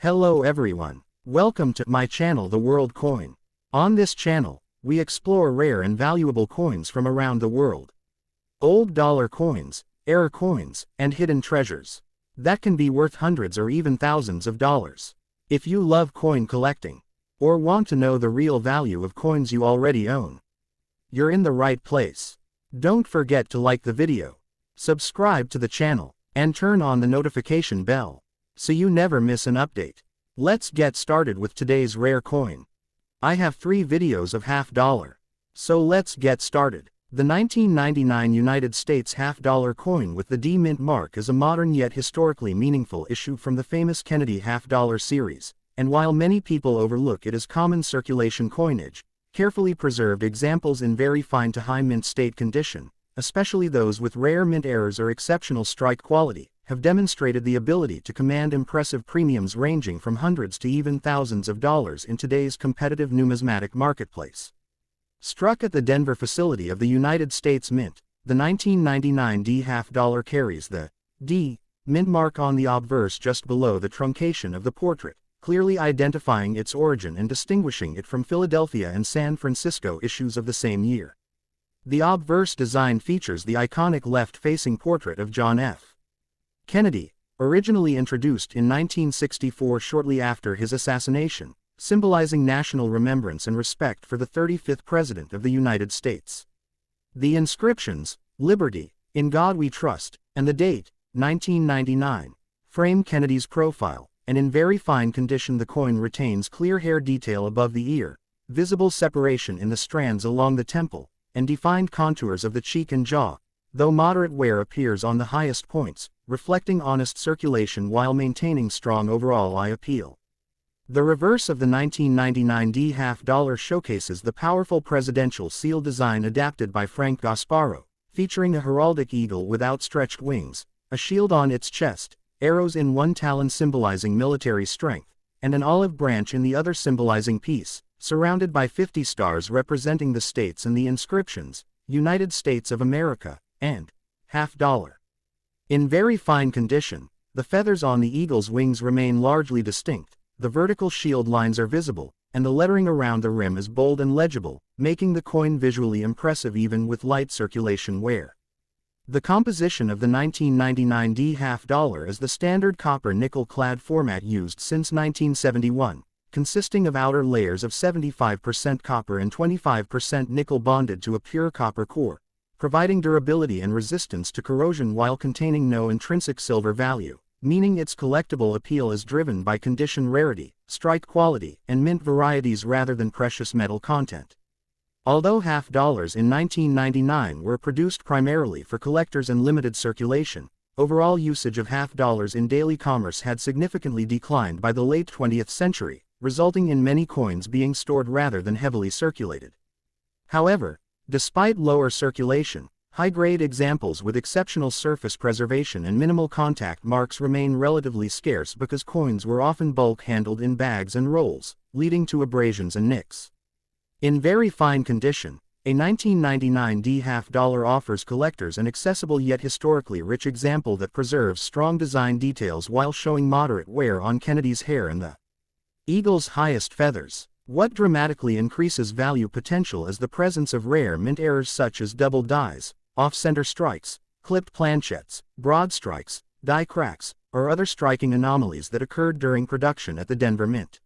Hello everyone. Welcome to my channel The World Coin. On this channel, we explore rare and valuable coins from around the world. Old dollar coins, error coins, and hidden treasures that can be worth hundreds or even thousands of dollars. If you love coin collecting, or want to know the real value of coins you already own, you're in the right place. Don't forget to like the video, subscribe to the channel, and turn on the notification bell, so you never miss an update. Let's get started with today's rare coin. I have 3 videos of $50. So let's get started. The 1999 United States $50 coin with the D mint mark is a modern yet historically meaningful issue from the famous Kennedy $50 series, and while many people overlook it as common circulation coinage, carefully preserved examples in very fine to high mint state condition, especially those with rare mint errors or exceptional strike quality, have demonstrated the ability to command impressive premiums ranging from hundreds to even thousands of dollars in today's competitive numismatic marketplace. Struck at the Denver facility of the United States Mint, the 1999 D $50 carries the D mint mark on the obverse just below the truncation of the portrait, clearly identifying its origin and distinguishing it from Philadelphia and San Francisco issues of the same year. The obverse design features the iconic left-facing portrait of John F. Kennedy, originally introduced in 1964 shortly after his assassination, symbolizing national remembrance and respect for the 35th President of the United States. The inscriptions, "Liberty, in God We Trust," and the date, 1999, frame Kennedy's profile, and in very fine condition the coin retains clear hair detail above the ear, visible separation in the strands along the temple, and defined contours of the cheek and jaw, though moderate wear appears on the highest points, reflecting honest circulation while maintaining strong overall eye appeal. The reverse of the 1999 D $50 showcases the powerful presidential seal design adapted by Frank Gasparro, featuring a heraldic eagle with outstretched wings, a shield on its chest, arrows in one talon symbolizing military strength, and an olive branch in the other symbolizing peace, surrounded by 50 stars representing the states and the inscriptions, "United States of America," and $50. In very fine condition, the feathers on the eagle's wings remain largely distinct, the vertical shield lines are visible, and the lettering around the rim is bold and legible, making the coin visually impressive even with light circulation wear. The composition of the 1999 D $50 is the standard copper nickel-clad format used since 1971, consisting of outer layers of 75% copper and 25% nickel bonded to a pure copper core, providing durability and resistance to corrosion while containing no intrinsic silver value, meaning its collectible appeal is driven by condition rarity, strike quality, and mint varieties rather than precious metal content. Although $50 in 1999 were produced primarily for collectors and limited circulation, overall usage of $50 in daily commerce had significantly declined by the late 20th century, resulting in many coins being stored rather than heavily circulated. However, despite lower circulation, high-grade examples with exceptional surface preservation and minimal contact marks remain relatively scarce because coins were often bulk-handled in bags and rolls, leading to abrasions and nicks. In very fine condition, a 1999 D $50 offers collectors an accessible yet historically rich example that preserves strong design details while showing moderate wear on Kennedy's hair and the eagle's highest feathers. What dramatically increases value potential is the presence of rare mint errors such as double dies, off-center strikes, clipped planchettes, broad strikes, die cracks, or other striking anomalies that occurred during production at the Denver Mint.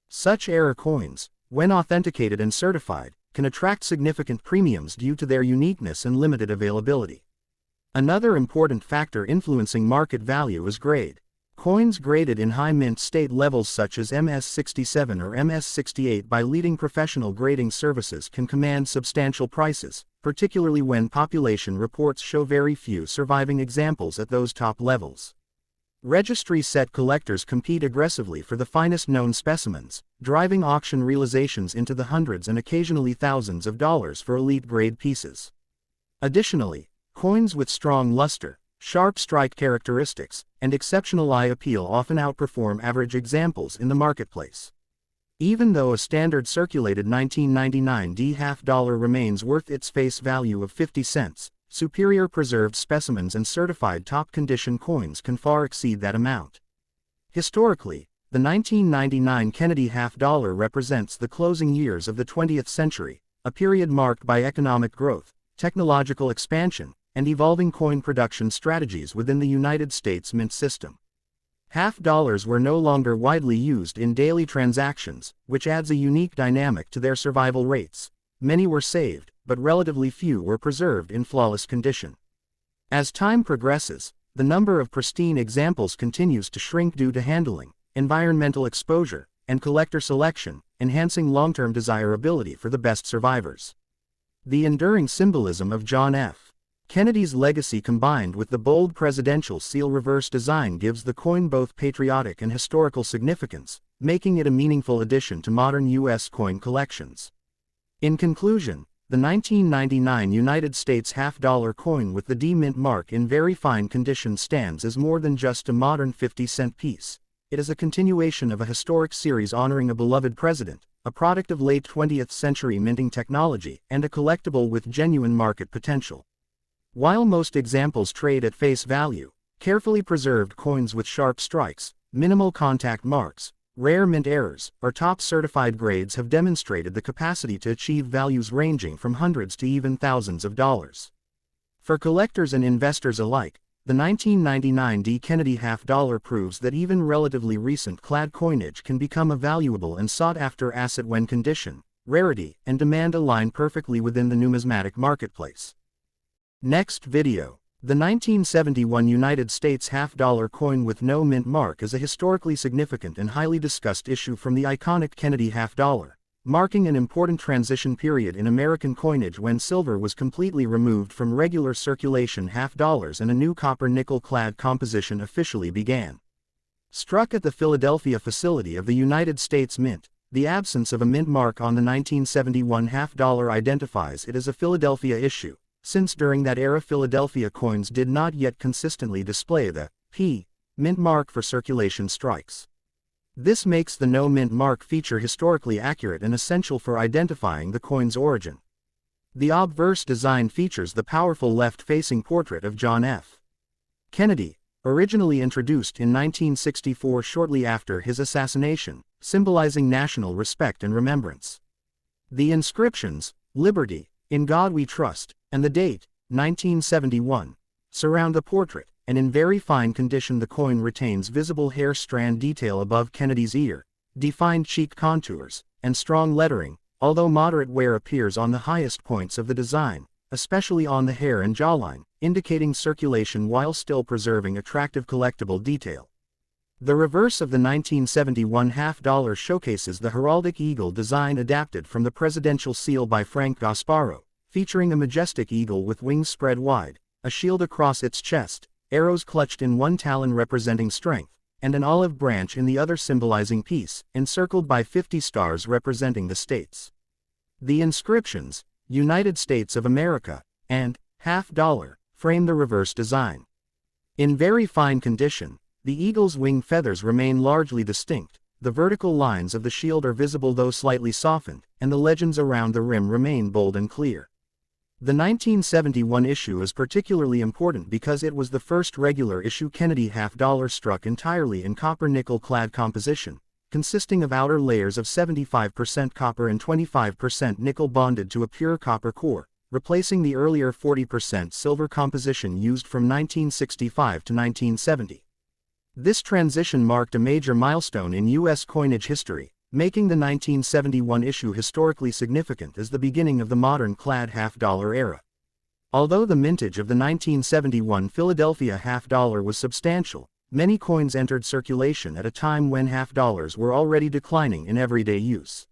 Such error coins, when authenticated and certified, can attract significant premiums due to their uniqueness and limited availability. Another important factor influencing market value is grade. Coins graded in high mint state levels such as MS-67 or MS-68 by leading professional grading services can command substantial prices, particularly when population reports show very few surviving examples at those top levels. Registry set collectors compete aggressively for the finest known specimens, driving auction realizations into the hundreds and occasionally thousands of dollars for elite grade pieces. Additionally, coins with strong luster, sharp strike characteristics, and exceptional eye appeal often outperform average examples in the marketplace. Even though a standard circulated 1999 D $50 remains worth its face value of 50 cents, superior preserved specimens and certified top condition coins can far exceed that amount. Historically, the 1999 Kennedy half-dollar represents the closing years of the 20th century, a period marked by economic growth, technological expansion, and evolving coin production strategies within the United States mint system. Half-dollars were no longer widely used in daily transactions, which adds a unique dynamic to their survival rates. Many were saved, but relatively few were preserved in flawless condition. As time progresses, the number of pristine examples continues to shrink due to handling, environmental exposure, and collector selection, enhancing long-term desirability for the best survivors. The enduring symbolism of John F. Kennedy's legacy combined with the bold presidential seal reverse design gives the coin both patriotic and historical significance, making it a meaningful addition to modern U.S. coin collections. In conclusion, the 1999 United States half-dollar coin with the D Mint mark in very fine condition stands as more than just a modern 50-cent piece. It is a continuation of a historic series honoring a beloved president, a product of late 20th century minting technology, and a collectible with genuine market potential. While most examples trade at face value, carefully preserved coins with sharp strikes, minimal contact marks, rare mint errors, or top certified grades have demonstrated the capacity to achieve values ranging from hundreds to even thousands of dollars. For collectors and investors alike, the 1999 D Kennedy half-dollar proves that even relatively recent clad coinage can become a valuable and sought-after asset when condition, rarity, and demand align perfectly within the numismatic marketplace. Next video. The 1971 United States half-dollar coin with no mint mark is a historically significant and highly discussed issue from the iconic Kennedy half-dollar, marking an important transition period in American coinage when silver was completely removed from regular circulation half-dollars and a new copper-nickel-clad composition officially began. Struck at the Philadelphia facility of the United States Mint, the absence of a mint mark on the 1971 half-dollar identifies it as a Philadelphia issue, since during that era Philadelphia coins did not yet consistently display the P mint mark for circulation strikes. This makes the no mint mark feature historically accurate and essential for identifying the coin's origin. The obverse design features the powerful left-facing portrait of John F. Kennedy, originally introduced in 1964 shortly after his assassination, symbolizing national respect and remembrance. The inscriptions, "Liberty, in God We Trust," and the date, 1971, surround the portrait, and in very fine condition the coin retains visible hair strand detail above Kennedy's ear, defined cheek contours, and strong lettering, although moderate wear appears on the highest points of the design, especially on the hair and jawline, indicating circulation while still preserving attractive collectible detail. The reverse of the 1971 half-dollar showcases the heraldic eagle design adapted from the presidential seal by Frank Gasparo, featuring a majestic eagle with wings spread wide, a shield across its chest, arrows clutched in one talon representing strength, and an olive branch in the other symbolizing peace, encircled by 50 stars representing the states. The inscriptions, "United States of America," and "half-dollar," frame the reverse design. In very fine condition, the eagle's wing feathers remain largely distinct, the vertical lines of the shield are visible though slightly softened, and the legends around the rim remain bold and clear. The 1971 issue is particularly important because it was the first regular issue Kennedy half-dollar struck entirely in copper-nickel clad composition, consisting of outer layers of 75% copper and 25% nickel bonded to a pure copper core, replacing the earlier 40% silver composition used from 1965 to 1970. This transition marked a major milestone in U.S. coinage history, making the 1971 issue historically significant as the beginning of the modern clad half-dollar era. Although the mintage of the 1971 Philadelphia half-dollar was substantial, many coins entered circulation at a time when half-dollars were already declining in everyday use.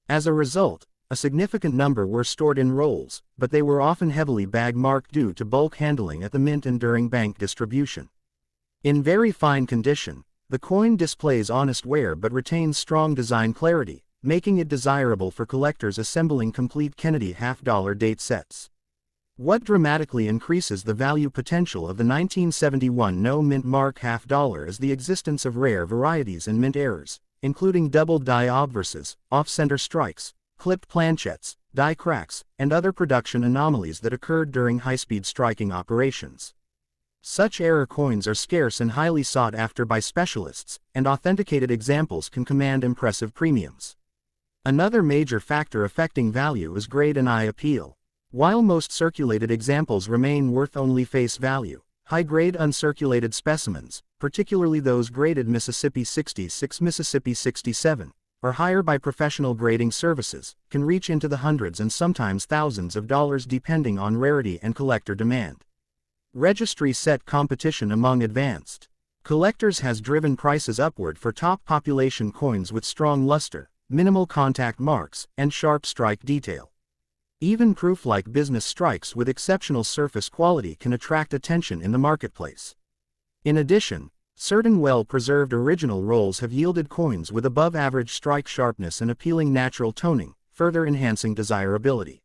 As a result, a significant number were stored in rolls, but they were often heavily bag-marked due to bulk handling at the mint and during bank distribution. In very fine condition, the coin displays honest wear but retains strong design clarity, making it desirable for collectors assembling complete Kennedy half-dollar date sets. What dramatically increases the value potential of the 1971 no mint mark half-dollar is the existence of rare varieties and mint errors, including double die obverses, off-center strikes, clipped planchettes, die cracks, and other production anomalies that occurred during high-speed striking operations. Such error coins are scarce and highly sought after by specialists, and authenticated examples can command impressive premiums. Another major factor affecting value is grade and eye appeal. While most circulated examples remain worth only face value, high-grade uncirculated specimens, particularly those graded Mississippi 66, Mississippi 67, or higher by professional grading services, can reach into the hundreds and sometimes thousands of dollars depending on rarity and collector demand. Registry set competition among advanced collectors has driven prices upward for top population coins with strong luster, minimal contact marks, and sharp strike detail. Even proof-like business strikes with exceptional surface quality can attract attention in the marketplace. In addition, certain well-preserved original rolls have yielded coins with above-average strike sharpness and appealing natural toning, further enhancing desirability.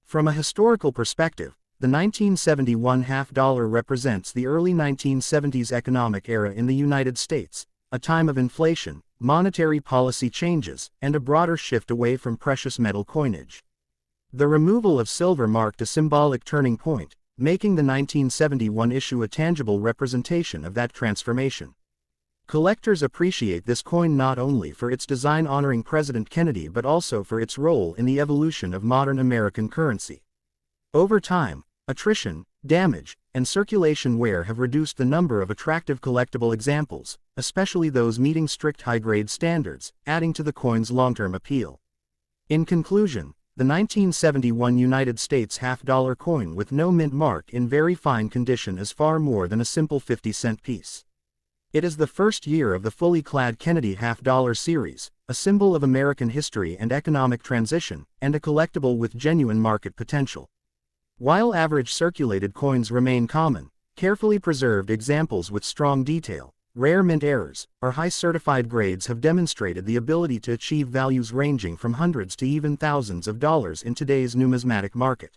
From a historical perspective, the 1971 half-dollar represents the early 1970s economic era in the United States, a time of inflation, monetary policy changes, and a broader shift away from precious metal coinage. The removal of silver marked a symbolic turning point, making the 1971 issue a tangible representation of that transformation. Collectors appreciate this coin not only for its design honoring President Kennedy but also for its role in the evolution of modern American currency. Over time, attrition, damage, and circulation wear have reduced the number of attractive collectible examples, especially those meeting strict high-grade standards, adding to the coin's long-term appeal. In conclusion, the 1971 United States half-dollar coin with no mint mark in very fine condition is far more than a simple 50-cent piece. It is the first year of the fully clad Kennedy half-dollar series, a symbol of American history and economic transition, and a collectible with genuine market potential. While average circulated coins remain common, carefully preserved examples with strong detail, rare mint errors, or high certified grades have demonstrated the ability to achieve values ranging from hundreds to even thousands of dollars in today's numismatic market.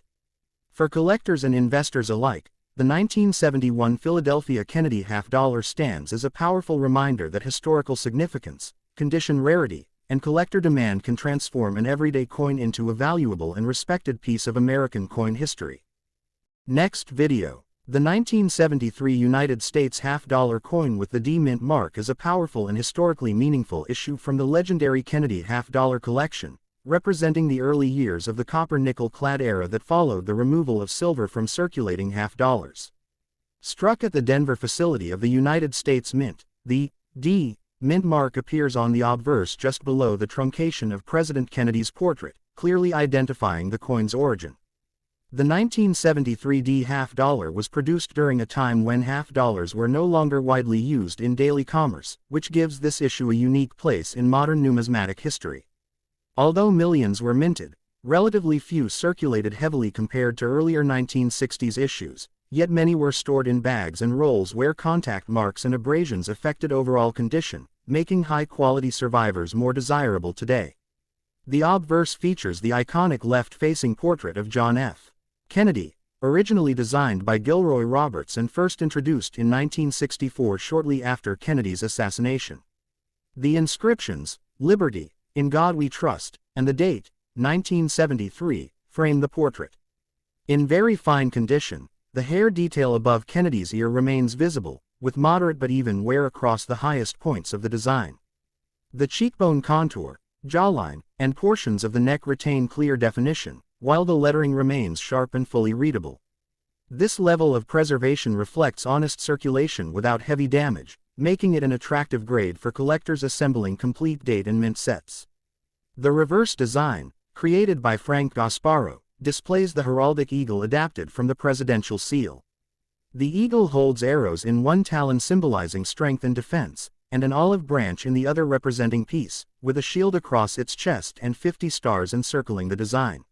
For collectors and investors alike, the 1971 Philadelphia Kennedy half-dollar stands as a powerful reminder that historical significance, condition rarity, and collector demand can transform an everyday coin into a valuable and respected piece of American coin history. Next video. The 1973 United States half-dollar coin with the D mint mark is a powerful and historically meaningful issue from the legendary Kennedy half-dollar collection, representing the early years of the copper-nickel clad era that followed the removal of silver from circulating half-dollars. Struck at the Denver facility of the United States Mint, the D mint mark appears on the obverse just below the truncation of President Kennedy's portrait, clearly identifying the coin's origin. The 1973 D half-dollar was produced during a time when half-dollars were no longer widely used in daily commerce, which gives this issue a unique place in modern numismatic history. Although millions were minted, relatively few circulated heavily compared to earlier 1960s issues, yet many were stored in bags and rolls where contact marks and abrasions affected overall condition, making high-quality survivors more desirable today. The obverse features the iconic left-facing portrait of John F. Kennedy, originally designed by Gilroy Roberts and first introduced in 1964 shortly after Kennedy's assassination. The inscriptions, "Liberty, in God We Trust," and the date, 1973, frame the portrait. In very fine condition, the hair detail above Kennedy's ear remains visible, with moderate but even wear across the highest points of the design. The cheekbone contour, jawline, and portions of the neck retain clear definition, while the lettering remains sharp and fully readable. This level of preservation reflects honest circulation without heavy damage, making it an attractive grade for collectors assembling complete date and mint sets. The reverse design, created by Frank Gasparo, displays the heraldic eagle adapted from the presidential seal. The eagle holds arrows in one talon symbolizing strength and defense, and an olive branch in the other representing peace, with a shield across its chest and 50 stars encircling the design.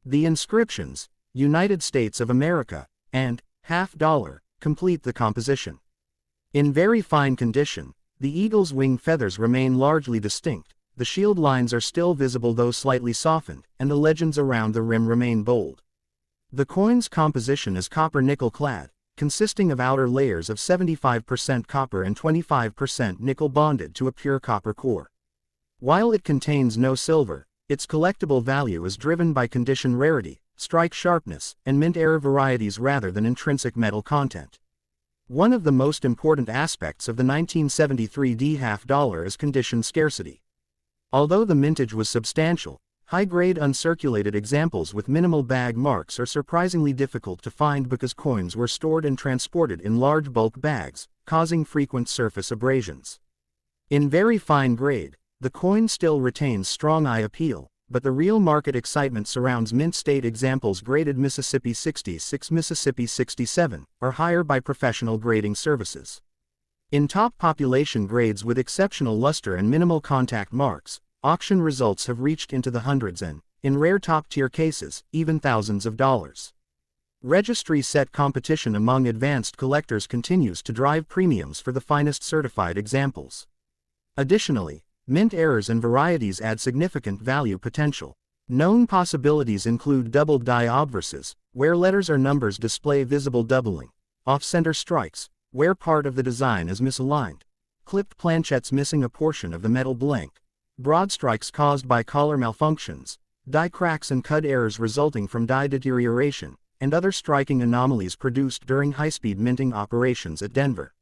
The inscriptions, "United States of America," and "half-dollar," complete the composition. In very fine condition, the eagle's wing feathers remain largely distinct, the shield lines are still visible though slightly softened, and the legends around the rim remain bold. The coin's composition is copper-nickel clad, consisting of outer layers of 75% copper and 25% nickel bonded to a pure copper core. While it contains no silver, its collectible value is driven by condition rarity, strike sharpness, and mint error varieties rather than intrinsic metal content. One of the most important aspects of the 1973 D half dollar is condition scarcity. Although the mintage was substantial, high-grade uncirculated examples with minimal bag marks are surprisingly difficult to find because coins were stored and transported in large bulk bags, causing frequent surface abrasions. In very fine grade, the coin still retains strong eye appeal, but the real market excitement surrounds mint state examples graded Mississippi 66, Mississippi 67, or higher by professional grading services. In top population grades with exceptional luster and minimal contact marks, auction results have reached into the hundreds and, in rare top-tier cases, even thousands of dollars. Registry-set competition among advanced collectors continues to drive premiums for the finest certified examples. Additionally, mint errors and varieties add significant value potential. Known possibilities include doubled die obverses, where letters or numbers display visible doubling, off-center strikes, where part of the design is misaligned, clipped planchettes missing a portion of the metal blank, broad strikes caused by collar malfunctions, die cracks and cud errors resulting from die deterioration, and other striking anomalies produced during high-speed minting operations at Denver.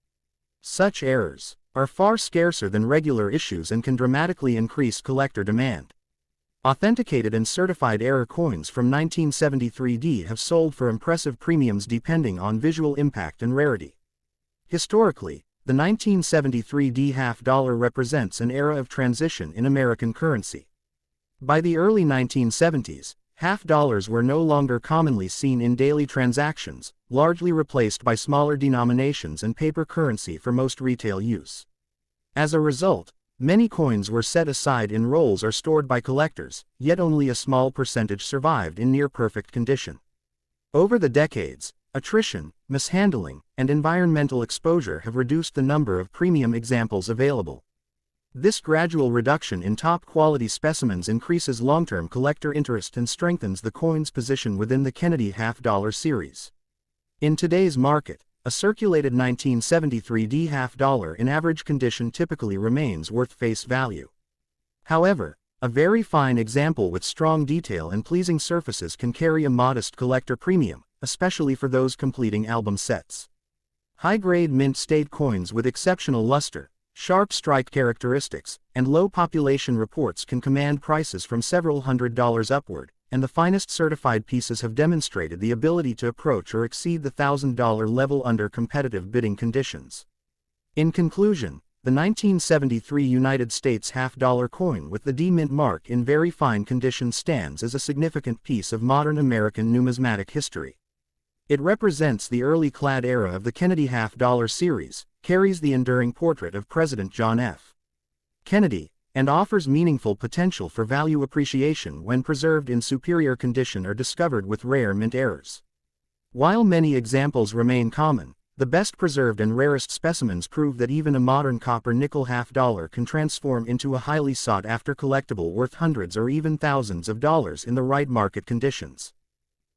Such errors are far scarcer than regular issues and can dramatically increase collector demand. Authenticated and certified error coins from 1973D have sold for impressive premiums depending on visual impact and rarity. Historically, the 1973 D half dollar represents an era of transition in American currency. By the early 1970s, half dollars were no longer commonly seen in daily transactions, largely replaced by smaller denominations and paper currency for most retail use. As a result, many coins were set aside in rolls or stored by collectors, yet only a small percentage survived in near-perfect condition. Over the decades, attrition, mishandling, and environmental exposure have reduced the number of premium examples available. This gradual reduction in top-quality specimens increases long-term collector interest and strengthens the coin's position within the Kennedy half-dollar series. In today's market, a circulated 1973 D half dollar in average condition typically remains worth face value. However, a very fine example with strong detail and pleasing surfaces can carry a modest collector premium, especially for those completing album sets. High-grade mint state coins with exceptional luster, sharp strike characteristics, and low population reports can command prices from several $100s upward, and the finest certified pieces have demonstrated the ability to approach or exceed the $1,000 level under competitive bidding conditions. In conclusion, the 1973 United States half-dollar coin with the D mint mark in very fine condition stands as a significant piece of modern American numismatic history. It represents the early clad era of the Kennedy half-dollar series, carries the enduring portrait of President John F. Kennedy, and offers meaningful potential for value appreciation when preserved in superior condition or discovered with rare mint errors. While many examples remain common, the best preserved and rarest specimens prove that even a modern copper-nickel half-dollar can transform into a highly sought-after collectible worth hundreds or even thousands of dollars in the right market conditions.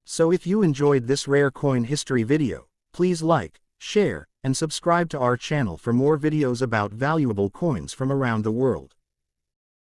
So if you enjoyed this rare coin history video, please like, share, and subscribe to our channel for more videos about valuable coins from around the world.